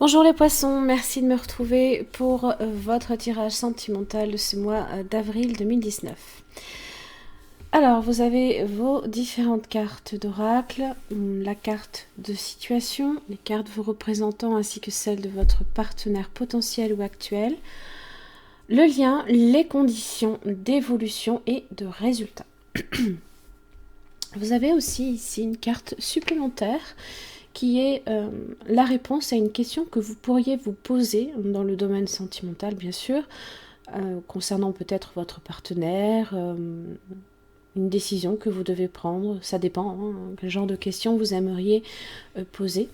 Bonjour les poissons, merci de me retrouver pour votre tirage sentimental de ce mois d'avril 2019. Alors, vous avez vos différentes cartes d'oracle, la carte de situation, les cartes vous représentant ainsi que celles de votre partenaire potentiel ou actuel, le lien, les conditions d'évolution et de résultat. Vous avez aussi ici une carte supplémentaire qui est la réponse à une question que vous pourriez vous poser dans le domaine sentimental, bien sûr, concernant peut-être votre partenaire, une décision que vous devez prendre, ça dépend, hein, quel genre de questions vous aimeriez poser.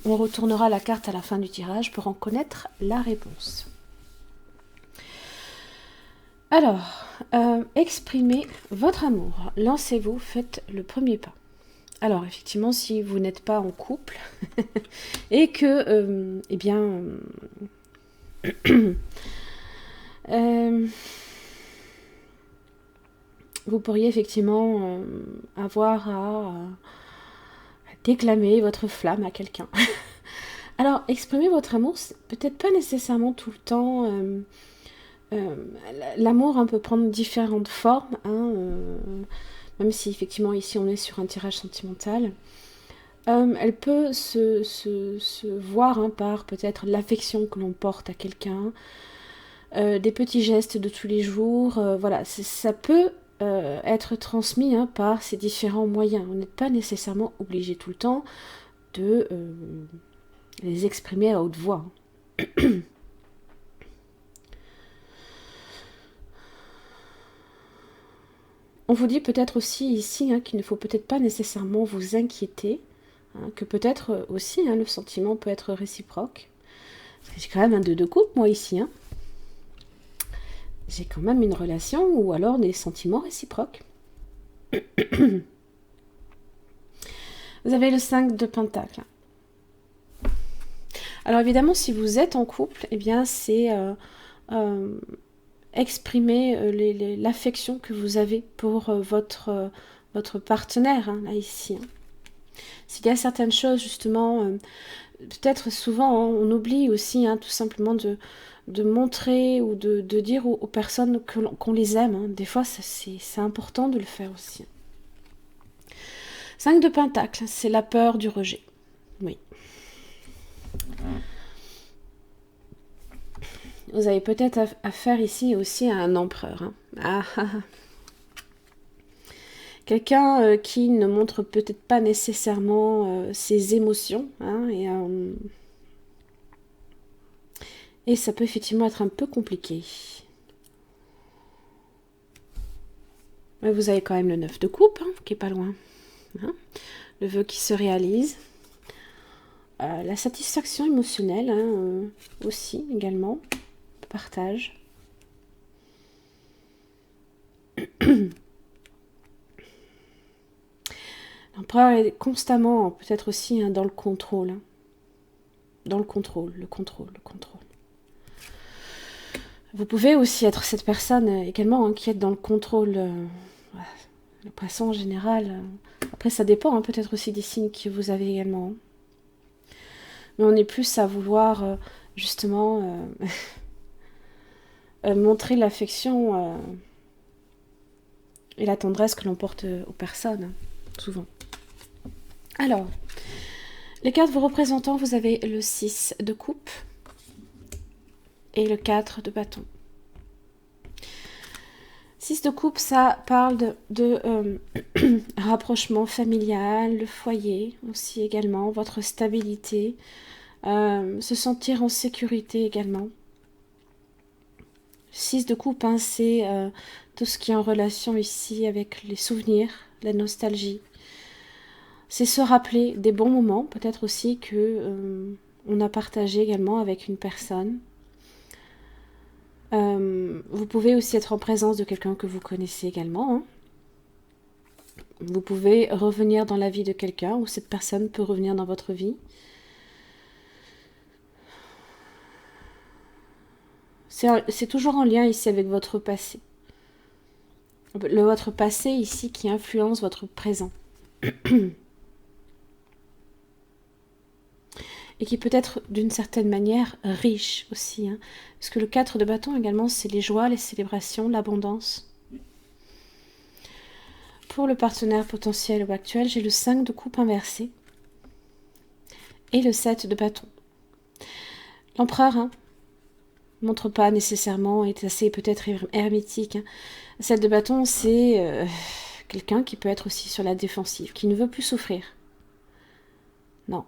On retournera la carte à la fin du tirage pour en connaître la réponse. Alors, exprimez votre amour. Lancez-vous, faites le premier pas. Alors, effectivement, si vous n'êtes pas en couple et que, eh bien, vous pourriez effectivement avoir à déclamer votre flamme à quelqu'un. Alors, exprimer votre amour, c'est peut-être pas nécessairement tout le temps. L'amour peut prendre différentes formes, hein, même si effectivement ici on est sur un tirage sentimental. Elle peut se voir par peut-être l'affection que l'on porte à quelqu'un, des petits gestes de tous les jours, voilà, ça peut être transmis par ces différents moyens. On n'est pas nécessairement obligé tout le temps de les exprimer à haute voix. On vous dit peut-être aussi ici qu'il ne faut peut-être pas nécessairement vous inquiéter, que peut-être aussi le sentiment peut être réciproque. J'ai quand même un 2 de coupe, moi, ici. J'ai quand même une relation ou alors des sentiments réciproques. Vous avez le 5 de Pentacle. Alors évidemment, si vous êtes en couple, eh bien c'est exprimer l'affection que vous avez pour votre partenaire, là ici. S'il y a certaines choses justement, peut-être souvent on oublie aussi tout simplement de montrer ou de dire aux personnes qu'on les aime. Des fois, c'est important de le faire aussi. 5 de Pentacle, c'est la peur du rejet. Oui. Vous avez peut-être affaire ici aussi à un empereur. Quelqu'un qui ne montre peut-être pas nécessairement ses émotions. Et ça peut effectivement être un peu compliqué. Mais vous avez quand même le 9 de coupe, qui est pas loin. Le vœu qui se réalise. La satisfaction émotionnelle aussi, également. Partage. L'empereur est constamment, peut-être aussi, dans le contrôle. Dans le contrôle. Vous pouvez aussi être cette personne également qui est dans le contrôle. Le poisson en général. Après, ça dépend peut-être aussi des signes que vous avez également. Mais on est plus à vouloir justement montrer l'affection et la tendresse que l'on porte aux personnes, souvent. Alors, les cartes vous représentant, vous avez le 6 de coupe et le 4 de bâton. 6 de coupe, ça parle de rapprochement familial, le foyer aussi également, votre stabilité, se sentir en sécurité également. 6 de coupe, c'est tout ce qui est en relation ici avec les souvenirs, la nostalgie. C'est se rappeler des bons moments, peut-être aussi que on a partagé également avec une personne. Vous pouvez aussi être en présence de quelqu'un que vous connaissez également. Vous pouvez revenir dans la vie de quelqu'un ou cette personne peut revenir dans votre vie. C'est toujours en lien ici avec votre passé. Votre passé ici qui influence votre présent. et qui peut être d'une certaine manière riche aussi. Hein. Parce que le 4 de bâton également, c'est les joies, les célébrations, l'abondance. Pour le partenaire potentiel ou actuel, j'ai le 5 de coupe inversé et le 7 de bâton. L'empereur, hein, montre pas nécessairement, est assez peut-être hermétique. Hein. 7 de bâton, c'est quelqu'un qui peut être aussi sur la défensive, qui ne veut plus souffrir. Non.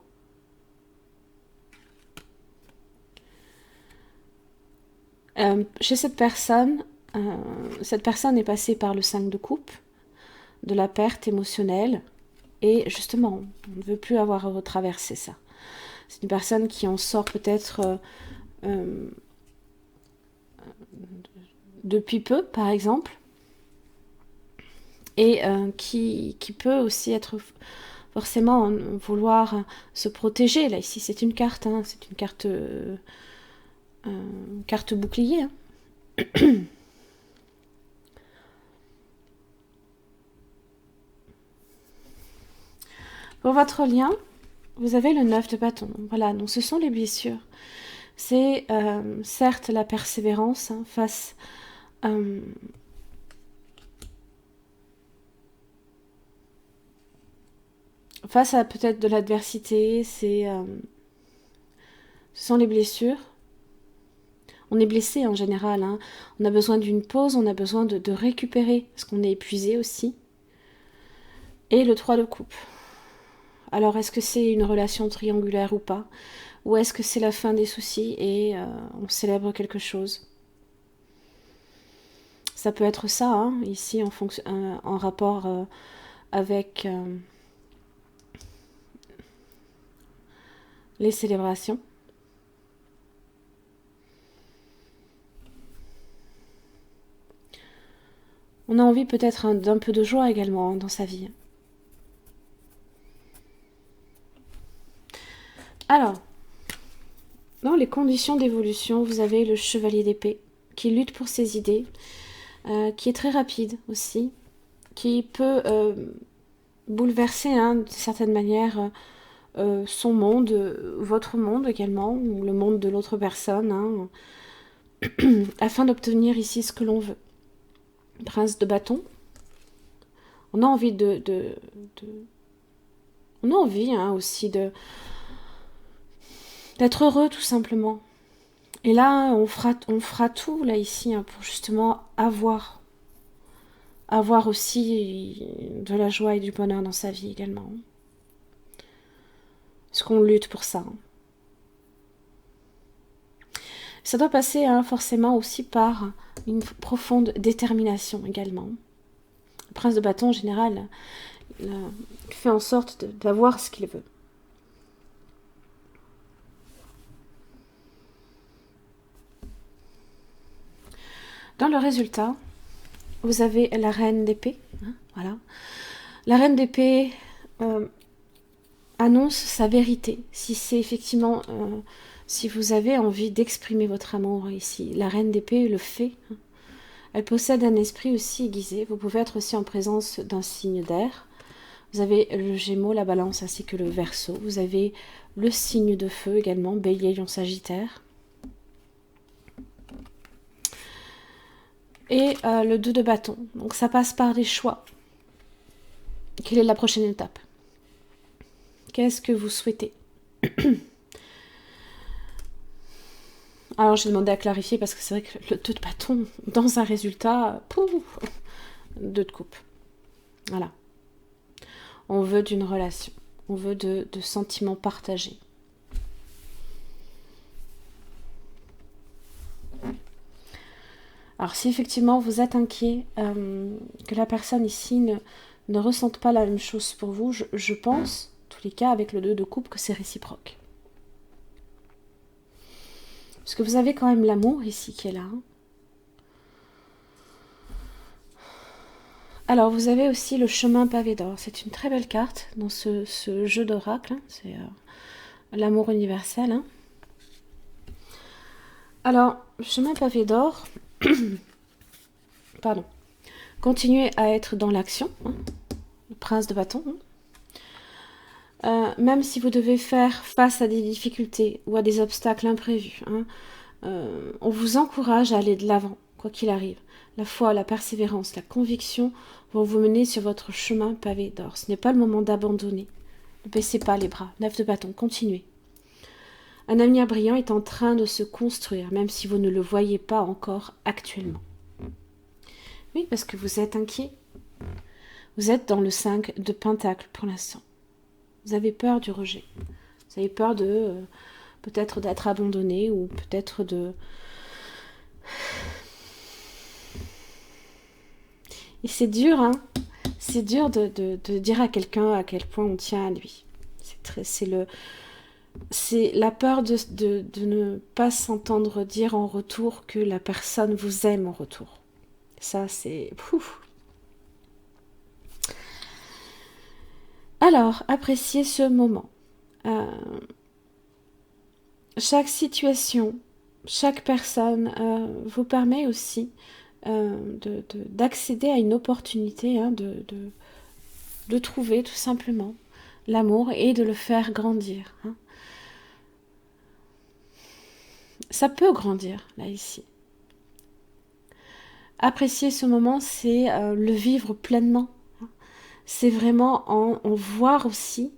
Chez cette personne est passée par le 5 de coupe, de la perte émotionnelle, et justement, on ne veut plus avoir à retraverser ça. C'est une personne qui en sort peut-être depuis peu, par exemple, et qui peut aussi être forcément vouloir se protéger. Là, ici, c'est une carte, hein, c'est une carte bouclier. Hein. Pour votre lien, vous avez le 9 de bâton. Voilà, donc ce sont les blessures. C'est certes la persévérance hein, face à peut-être de l'adversité. Ce sont les blessures. On est blessé en général. Hein. On a besoin d'une pause, on a besoin de récupérer parce qu'on est épuisé aussi. Et le 3 de coupe. Alors, est-ce que c'est une relation triangulaire ou pas? Ou est-ce que c'est la fin des soucis et on célèbre quelque chose? Ça peut être ça, hein, ici, en rapport avec les célébrations. On a envie peut-être d'un peu de joie également dans sa vie. Alors, dans les conditions d'évolution, vous avez le chevalier d'épée qui lutte pour ses idées, qui est très rapide aussi, qui peut bouleverser hein, d'une certaine manière son monde, votre monde également, ou le monde de l'autre personne, hein, afin d'obtenir ici ce que l'on veut. Prince de bâton. On a envie on a envie hein, aussi d'être heureux tout simplement. Et là, on fera tout là ici hein, pour justement avoir aussi de la joie et du bonheur dans sa vie également. Parce qu'on lutte pour ça. Ça doit passer hein, forcément aussi par une profonde détermination également. Le prince de bâton en général fait en sorte d'avoir ce qu'il veut. Dans le résultat, vous avez la reine d'épée. Hein, voilà. La reine d'épée annonce sa vérité. Si c'est effectivement, si vous avez envie d'exprimer votre amour ici, la reine d'épée le fait. Hein. Elle possède un esprit aussi aiguisé. Vous pouvez être aussi en présence d'un signe d'air. Vous avez le Gémeaux, la Balance ainsi que le Verseau. Vous avez le signe de feu également, Bélier, Lion, Sagittaire. Et le 2 de bâton. Donc ça passe par des choix. Quelle est la prochaine étape? Qu'est-ce que vous souhaitez? Alors j'ai demandé à clarifier parce que c'est vrai que le 2 de bâton, dans un résultat, pouf, 2 de coupe. Voilà. On veut d'une relation. On veut de sentiments partagés. Alors si effectivement vous êtes inquiet que la personne ici ne ressente pas la même chose pour vous, je pense, en tous les cas avec le 2 de coupe, que c'est réciproque. Parce que vous avez quand même l'amour ici qui est là. Hein. Alors vous avez aussi le chemin pavé d'or. C'est une très belle carte dans ce jeu d'oracle. Hein. C'est l'amour universel. Hein. Alors, le chemin pavé d'or... Pardon. Continuez à être dans l'action. Hein. Le prince de bâton. Hein. Même si vous devez faire face à des difficultés ou à des obstacles imprévus, hein, on vous encourage à aller de l'avant, quoi qu'il arrive. La foi, la persévérance, la conviction vont vous mener sur votre chemin pavé d'or. Ce n'est pas le moment d'abandonner. Ne baissez pas les bras. 9 de bâton, continuez. Un avenir brillant est en train de se construire, même si vous ne le voyez pas encore actuellement. Oui, parce que vous êtes inquiet. Vous êtes dans le 5 de Pentacle pour l'instant. Vous avez peur du rejet. Vous avez peur de peut-être d'être abandonné ou peut-être de... Et c'est dur, hein. C'est dur de dire à quelqu'un à quel point on tient à lui. C'est la peur de ne pas s'entendre dire en retour que la personne vous aime en retour. Ça, c'est... Pouf. Alors, appréciez ce moment. Chaque situation, chaque personne vous permet aussi d'accéder à une opportunité, hein, de trouver tout simplement l'amour et de le faire grandir. Hein. Ça peut grandir, là, ici. Apprécier ce moment, c'est le vivre pleinement. Hein. C'est vraiment en voir aussi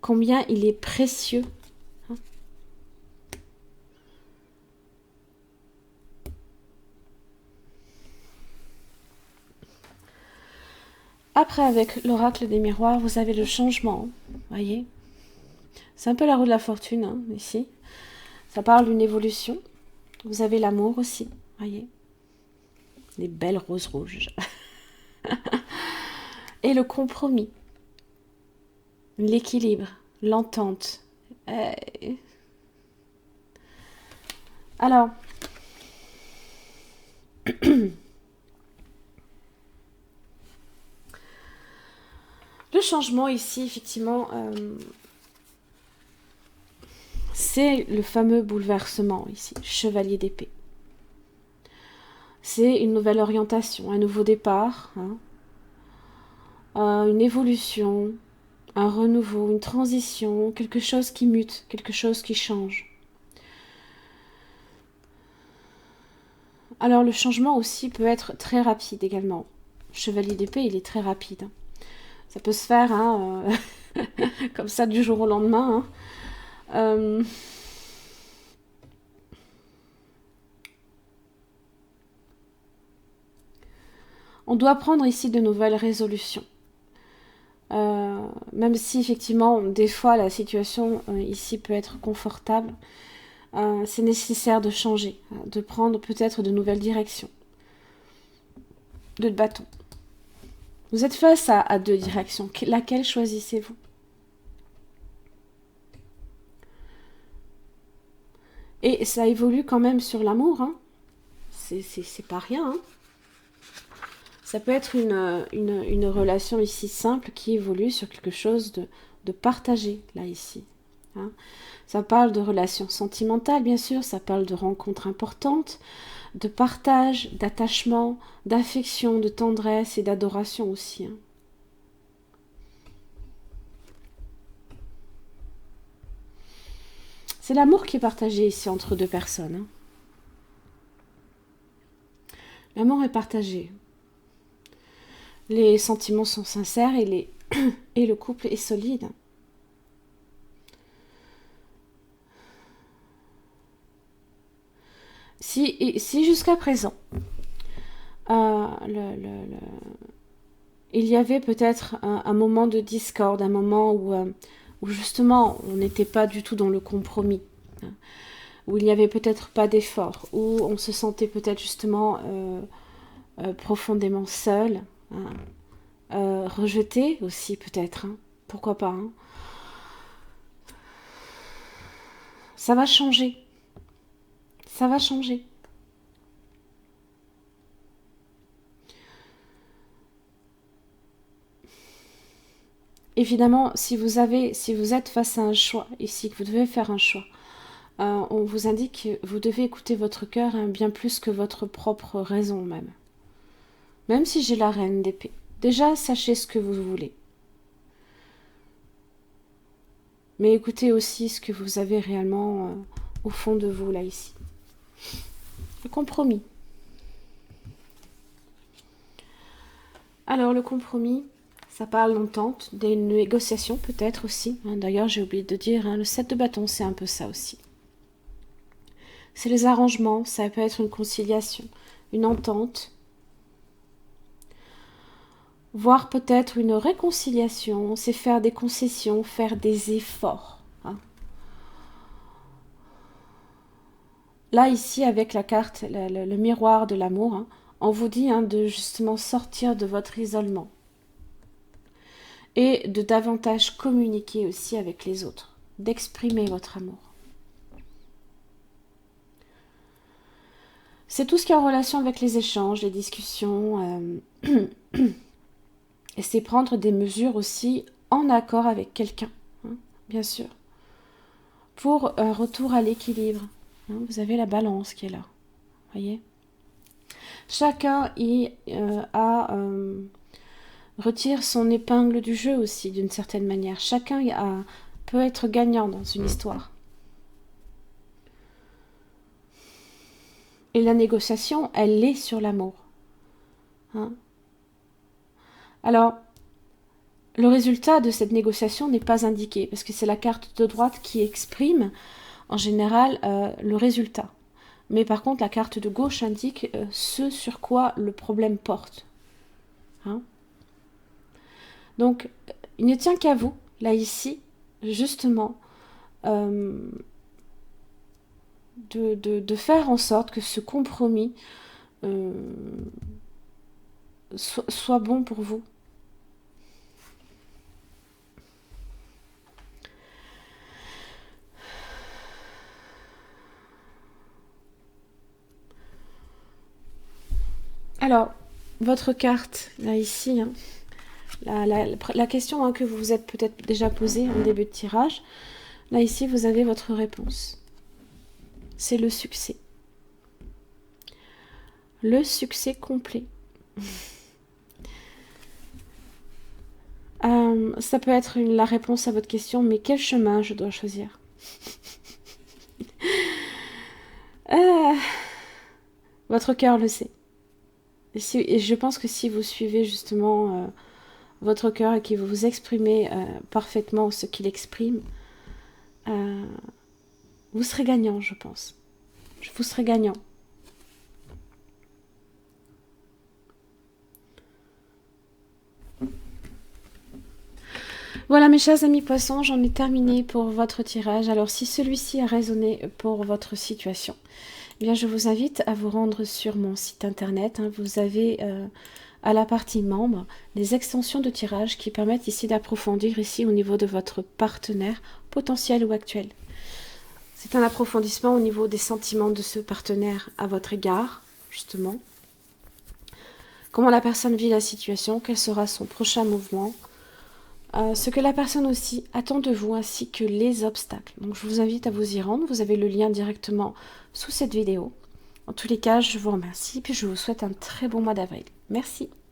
combien il est précieux. Hein. Après, avec l'oracle des miroirs, vous avez le changement. Voyez, c'est un peu la roue de la fortune, hein, ici. Ça parle d'une évolution. Vous avez l'amour aussi, voyez. Les belles roses rouges. Et le compromis. L'équilibre. L'entente. Alors... Le changement ici, effectivement, c'est le fameux bouleversement ici, chevalier d'épée. C'est une nouvelle orientation, un nouveau départ, hein, une évolution, un renouveau, une transition, quelque chose qui mute, quelque chose qui change. Alors le changement aussi peut être très rapide également. Chevalier d'épée, il est très rapide. Ça peut se faire hein, comme ça du jour au lendemain. Hein. On doit prendre ici de nouvelles résolutions. Même si effectivement des fois la situation ici peut être confortable, c'est nécessaire de changer, de prendre peut-être de nouvelles directions. Deux bâtons. Vous êtes face à deux directions. Laquelle choisissez-vous? Et ça évolue quand même sur l'amour. Hein. C'est pas rien. Hein. Ça peut être une relation ici simple qui évolue sur quelque chose de partagé, là, ici. Hein. Ça parle de relations sentimentales, bien sûr. Ça parle de rencontres importantes, de partage, d'attachement, d'affection, de tendresse et d'adoration aussi. Hein. C'est l'amour qui est partagé ici entre deux personnes. Hein. L'amour est partagé. Les sentiments sont sincères et le couple est solide. Si jusqu'à présent, il y avait peut-être un moment de discorde, un moment où justement on n'était pas du tout dans le compromis, hein, où il n'y avait peut-être pas d'effort, où on se sentait peut-être justement profondément seul, hein, rejeté aussi peut-être, hein, pourquoi pas. Hein. Ça va changer. Ça va changer. Évidemment, si vous êtes face à un choix, ici, que vous devez faire un choix, on vous indique que vous devez écouter votre cœur hein, bien plus que votre propre raison même. Même si j'ai la reine d'épée. Déjà, sachez ce que vous voulez. Mais écoutez aussi ce que vous avez réellement au fond de vous, là, ici. Le compromis. Alors, le compromis, ça parle d'entente, des négociations peut-être aussi. D'ailleurs, j'ai oublié de dire, le 7 de bâton, c'est un peu ça aussi. C'est les arrangements, ça peut être une conciliation, une entente, voire peut-être une réconciliation, c'est faire des concessions, faire des efforts. Là, ici, avec la carte, le miroir de l'amour, on vous dit de justement sortir de votre isolement et de davantage communiquer aussi avec les autres, d'exprimer votre amour. C'est tout ce qui est en relation avec les échanges, les discussions, et c'est prendre des mesures aussi en accord avec quelqu'un, bien sûr, pour un retour à l'équilibre. Vous avez la balance qui est là, voyez. Chacun retire son épingle du jeu aussi, d'une certaine manière. Chacun peut être gagnant dans une histoire. Et la négociation, elle est sur l'amour. Alors, le résultat de cette négociation n'est pas indiqué, parce que c'est la carte de droite qui exprime, en général, le résultat. Mais par contre, la carte de gauche indique ce sur quoi le problème porte. Donc, il ne tient qu'à vous, là, ici, justement, de faire en sorte que ce compromis soit bon pour vous. Alors, votre carte, là, ici, la question que vous vous êtes peut-être déjà posée en début de tirage, là, ici, vous avez votre réponse. C'est le succès. Le succès complet. Ça peut être la réponse à votre question, mais quel chemin je dois choisir? Votre cœur le sait. Et je pense que si vous suivez justement votre cœur et que vous vous exprimez parfaitement ce qu'il exprime, vous serez gagnant, je pense. Vous serez gagnant. Voilà mes chers amis poissons, j'en ai terminé pour votre tirage. Alors si celui-ci a résonné pour votre situation, eh bien je vous invite à vous rendre sur mon site internet. Vous avez à la partie membres les extensions de tirage qui permettent ici d'approfondir ici au niveau de votre partenaire potentiel ou actuel. C'est un approfondissement au niveau des sentiments de ce partenaire à votre égard, justement. Comment la personne vit la situation, quel sera son prochain mouvement, ce que la personne aussi attend de vous, ainsi que les obstacles. Donc je vous invite à vous y rendre, vous avez le lien directement sous cette vidéo. En tous les cas, je vous remercie, puis je vous souhaite un très bon mois d'avril. Merci.